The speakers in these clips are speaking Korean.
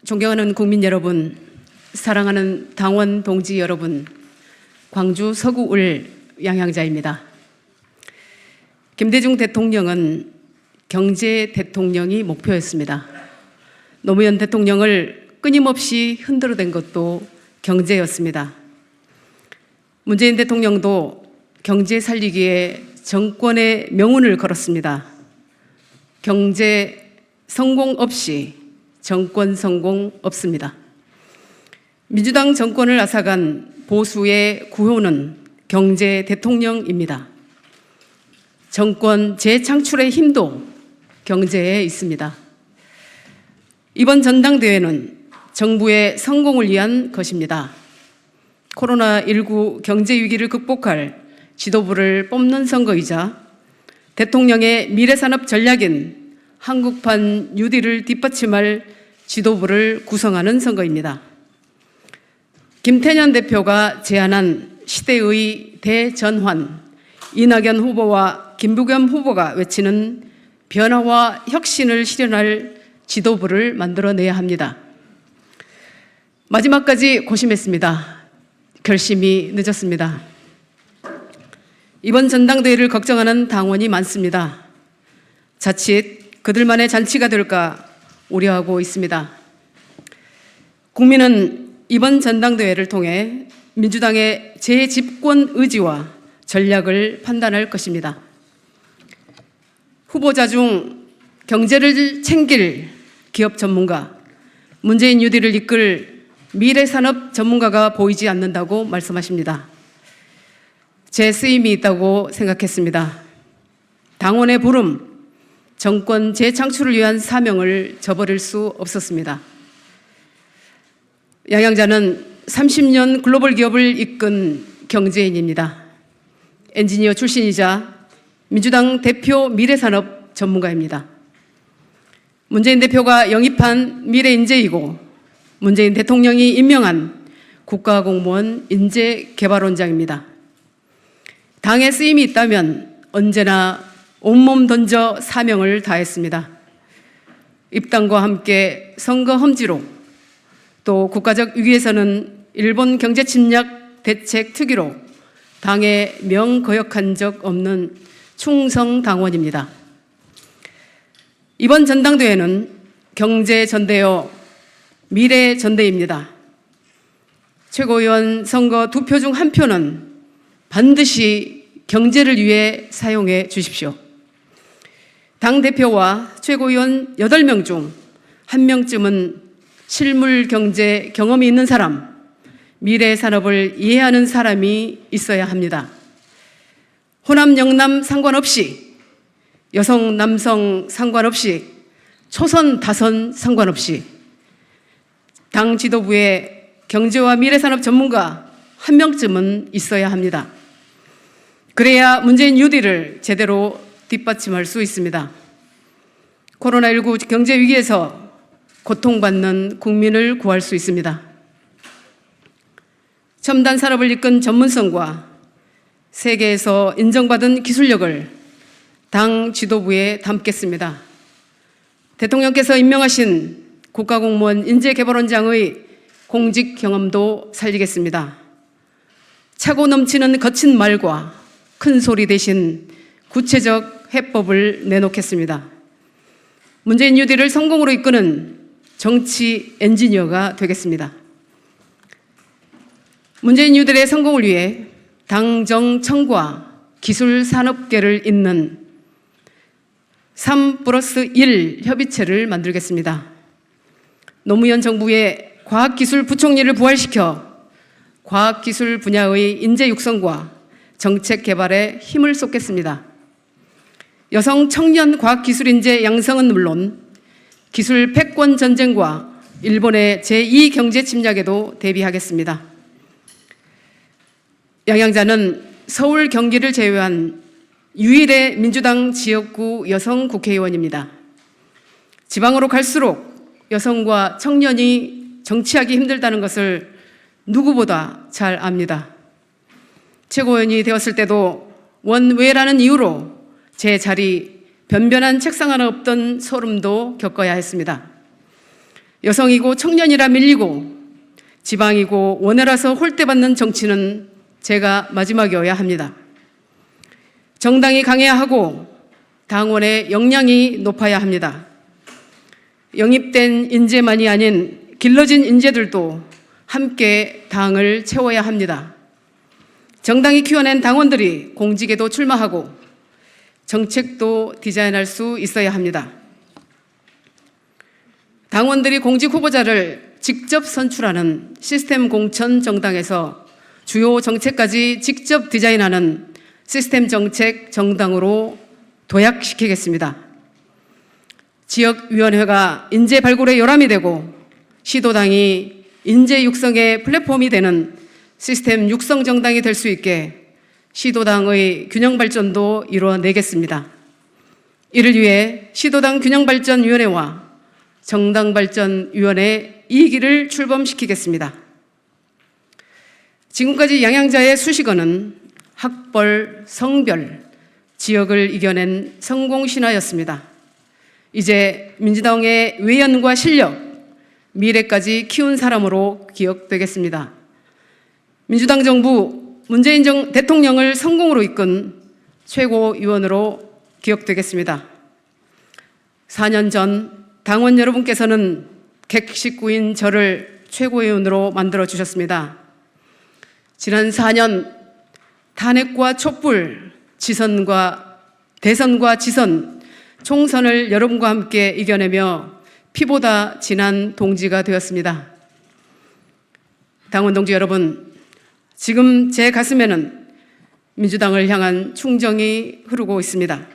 존경하는 국민 여러분, 사랑하는 당원 동지 여러분, 광주 서구을 양향자입니다. 김대중 대통령은 경제 대통령이 목표였습니다. 노무현 대통령을 끊임없이 흔들어댄 것도 경제였습니다. 문재인 대통령도 경제 살리기에 정권의 명운을 걸었습니다. 경제 성공 없이 정권 성공 없습니다. 민주당 정권을 앗아간 보수의 구호는 경제 대통령입니다. 정권 재창출의 힘도 경제에 있습니다. 이번 전당대회는 정부의 성공을 위한 것입니다. 코로나19 경제 위기를 극복할 지도부를 뽑는 선거이자 대통령의 미래산업 전략인 한국판 뉴딜을 뒷받침할 지도부를 구성하는 선거입니다. 김태년 대표가 제안한 시대의 대전환, 이낙연 후보와 김부겸 후보가 외치는 변화와 혁신을 실현할 지도부를 만들어내야 합니다. 마지막까지 고심했습니다. 결심이 늦었습니다. 이번 전당대회를 걱정하는 당원이 많습니다. 자칫 그들만의 잔치가 될까 우려하고 있습니다. 국민은 이번 전당대회를 통해 민주당의 재집권 의지와 전략을 판단할 것입니다. 후보자 중 경제를 챙길 기업 전문가, 문재인 뉴딜을 이끌 미래산업 전문가가 보이지 않는다고 말씀하십니다. 제 쓰임이 있다고 생각했습니다. 당원의 부름, 정권 재창출을 위한 사명을 저버릴 수 없었습니다. 양향자는 30년 글로벌 기업을 이끈 경제인입니다. 엔지니어 출신이자 민주당 대표 미래산업 전문가입니다. 문재인 대표가 영입한 미래인재이고 문재인 대통령이 임명한 국가공무원 인재개발원장입니다. 당에 쓰임이 있다면 언제나 온몸 던져 사명을 다했습니다. 입당과 함께 선거 험지로 또 국가적 위기에서는 일본 경제 침략 대책 특위로 당에 명거역한 적 없는 충성 당원입니다. 이번 전당대회는 경제 전대요, 미래 전대입니다. 최고위원 선거 2표 중 1표는 반드시 경제를 위해 사용해 주십시오. 당대표와 최고위원 8명 중 1명쯤은 실물 경제 경험이 있는 사람, 미래 산업을 이해하는 사람이 있어야 합니다. 호남, 영남 상관없이, 여성, 남성 상관없이, 초선, 다선 상관없이 당 지도부에 경제와 미래산업 전문가 1명쯤은 있어야 합니다. 그래야 문재인 뉴딜을 제대로 뒷받침할 수 있습니다. 코로나19 경제 위기에서 고통받는 국민을 구할 수 있습니다. 첨단 산업을 이끈 전문성과 세계에서 인정받은 기술력을 당 지도부에 담겠습니다. 대통령께서 임명하신 국가공무원 인재개발원장의 공직 경험도 살리겠습니다. 차고 넘치는 거친 말과 큰 소리 대신 구체적 해법을 내놓겠습니다. 문재인 뉴딜을 성공으로 이끄는 정치 엔지니어가 되겠습니다. 문재인 뉴딜의 성공을 위해 당정청과 기술산업계를 잇는 3+1 협의체를 만들겠습니다. 노무현 정부의 과학기술부총리를 부활시켜 과학기술 분야의 인재 육성과 정책 개발에 힘을 쏟겠습니다. 여성 청년 과학기술인재 양성은 물론 기술 패권 전쟁과 일본의 제2 경제 침략에도 대비하겠습니다. 양향자는 서울, 경기를 제외한 유일의 민주당 지역구 여성 국회의원입니다. 지방으로 갈수록 여성과 청년이 정치하기 힘들다는 것을 누구보다 잘 압니다. 최고위원이 되었을 때도 원외라는 이유로 제 자리 변변한 책상 하나 없던 소름도 겪어야 했습니다. 여성이고 청년이라 밀리고 지방이고 원해라서 홀대받는 정치는 제가 마지막이어야 합니다. 정당이 강해야 하고 당원의 역량이 높아야 합니다. 영입된 인재만이 아닌 길러진 인재들도 함께 당을 채워야 합니다. 정당이 키워낸 당원들이 공직에도 출마하고 정책도 디자인할 수 있어야 합니다. 당원들이 공직 후보자를 직접 선출하는 시스템 공천 정당에서 주요 정책까지 직접 디자인하는 시스템 정책 정당으로 도약시키겠습니다. 지역위원회가 인재 발굴의 요람이 되고 시도당이 인재 육성의 플랫폼이 되는 시스템 육성 정당이 될 수 있게 시도당의 균형 발전도 이루어내겠습니다. 이를 위해 시도당 균형발전위원회와 정당발전위원회 2기를 출범시키겠습니다. 지금까지 양양자의 수식어는 학벌, 성별, 지역을 이겨낸 성공신화였습니다. 이제 민주당의 외연과 실력, 미래까지 키운 사람으로 기억되겠습니다. 민주당 정부 문재인 대통령을 성공으로 이끈 최고위원으로 기억되겠습니다. 4년 전 당원 여러분께서는 객식구인 저를 최고위원으로 만들어주셨습니다. 지난 4년 탄핵과 촛불, 대선과 지선, 총선을 여러분과 함께 이겨내며 피보다 진한 동지가 되었습니다. 당원 동지 여러분, 지금 제 가슴에는 민주당을 향한 충정이 흐르고 있습니다.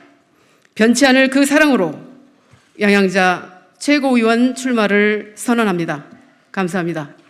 변치 않을 그 사랑으로 양양자 최고위원 출마를 선언합니다. 감사합니다.